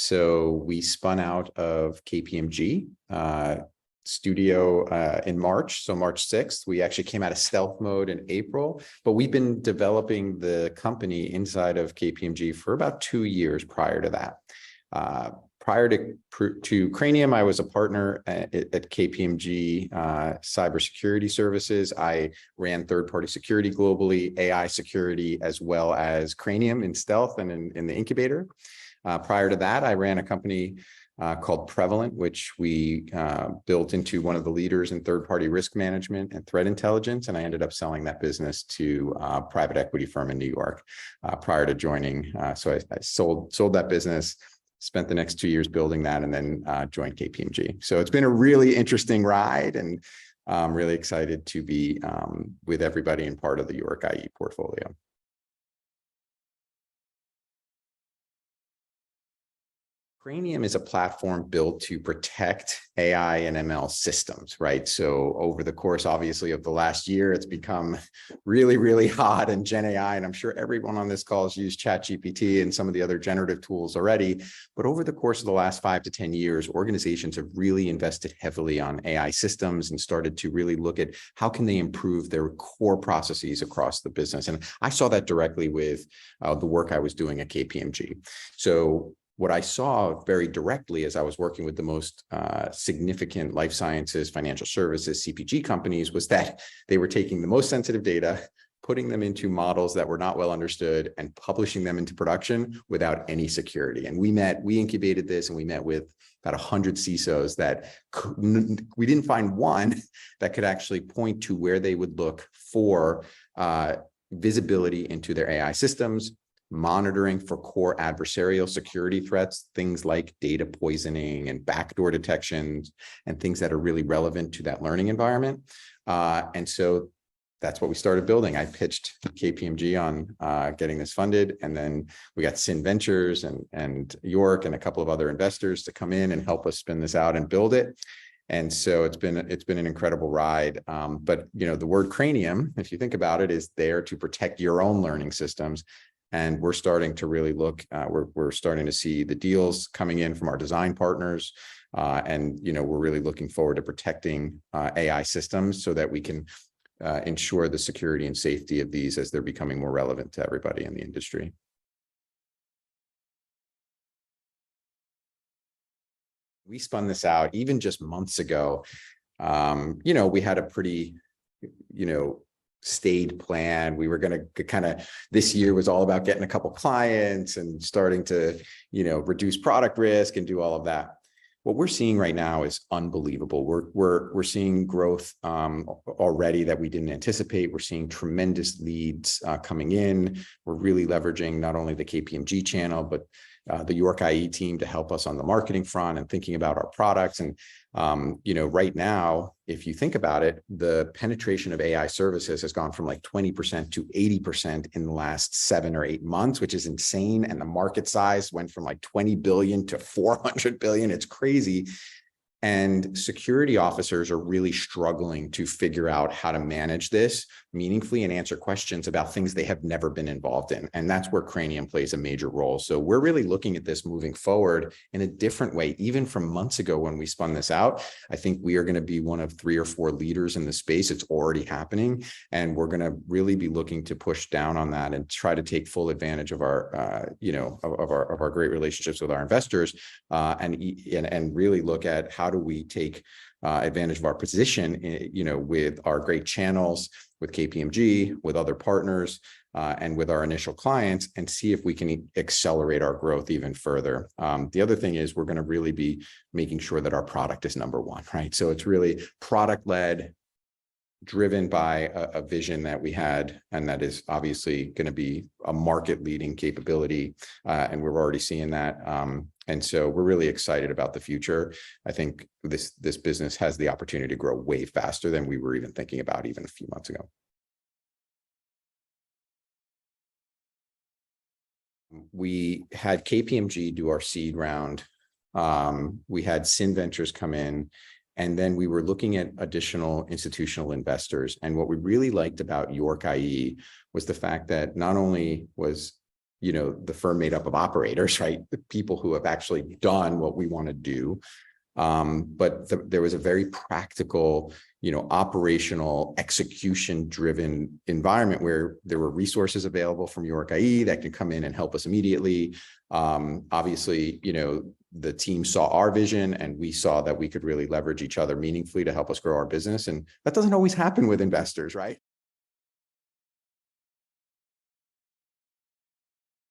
So we spun out of KPMG studio in March. So March 6th, we actually came out of stealth mode in April, but we've been developing the company inside of KPMG for about 2 years prior to that. Prior to Cranium, I was a partner at KPMG Cybersecurity Services. I ran third-party security globally, AI security, as well as Cranium in stealth and in the incubator. Prior to that, I ran a company called Prevalent, which we built into one of the leaders in third-party risk management and threat intelligence. And I ended up selling that business to a private equity firm in New York prior to joining. So I sold that business, spent the next 2 years building that, and then joined KPMG. So it's been a really interesting ride, and I'm really excited to be with everybody and part of the York IE portfolio. Cranium is a platform built to protect AI and ML systems, right? So over the course, obviously, of the last year, it's become really, really hot in Gen AI. And I'm sure everyone on this call has used ChatGPT and some of the other generative tools already. But over the course of the last 5 to 10 years, organizations have really invested heavily on AI systems and started to really look at how can they improve their core processes across the business. And I saw that directly with the work I was doing at KPMG. So what I saw very directly as I was working with the most significant life sciences, financial services, CPG companies was that they were taking the most sensitive data, putting them into models that were not well understood, and publishing them into production without any security. And we incubated this, and we met with about 100 CISOs that we didn't find one that could actually point to where they would look for visibility into their AI systems, monitoring for core adversarial security threats, things like data poisoning and backdoor detections, and things that are really relevant to that learning environment. And so that's what we started building. I pitched KPMG on getting this funded, and then we got Sin Ventures and York and a couple of other investors to come in and help us spin this out and build it. And so it's been an incredible ride. But the word Cranium, if you think about it, is there to protect your own learning systems. And we're starting to really look, we're starting to see the deals coming in from our design partners. And we're really looking forward to protecting AI systems so that we can ensure the security and safety of these as they're becoming more relevant to everybody in the industry. We spun this out even just months ago. We had a pretty, stayed plan. We were going to this year was all about getting a couple clients and starting to, reduce product risk and do all of that. What we're seeing right now is unbelievable. We're seeing growth already that we didn't anticipate. We're seeing tremendous leads coming in. We're really leveraging not only the KPMG channel, but the York IE team to help us on the marketing front and thinking about our products. And right now, if you think about it, the penetration of AI services has gone from like 20% to 80% in the last 7 or 8 months, which is insane. And the market size went from like 20 billion to 400 billion. It's crazy. And security officers are really struggling to figure out how to manage this meaningfully and answer questions about things they have never been involved in. And that's where Cranium plays a major role. So we're really looking at this moving forward in a different way, even from months ago when we spun this out. I think we are going to be one of 3 or 4 leaders in the space. It's already happening. And we're going to really be looking to push down on that and try to take full advantage of our, of our great relationships with our investors and really look at how do we take advantage of our position, with our great channels, with KPMG, with other partners, and with our initial clients, and see if we can accelerate our growth even further. The other thing is we're going to really be making sure that our product is number one, right? So it's really product-led, driven by a vision that we had, and that is obviously going to be a market-leading capability, and we're already seeing that. And so we're really excited about the future. I think this business has the opportunity to grow way faster than we were even thinking about even a few months ago. We had KPMG do our seed round. We had Sin Ventures come in, and then we were looking at additional institutional investors. And what we really liked about York IE was the fact that not only was the firm made up of operators, right? The people who have actually done what we want to do. But there was a very practical, operational, execution-driven environment where there were resources available from York IE that could come in and help us immediately. Obviously, the team saw our vision, and we saw that we could really leverage each other meaningfully to help us grow our business. And that doesn't always happen with investors, right?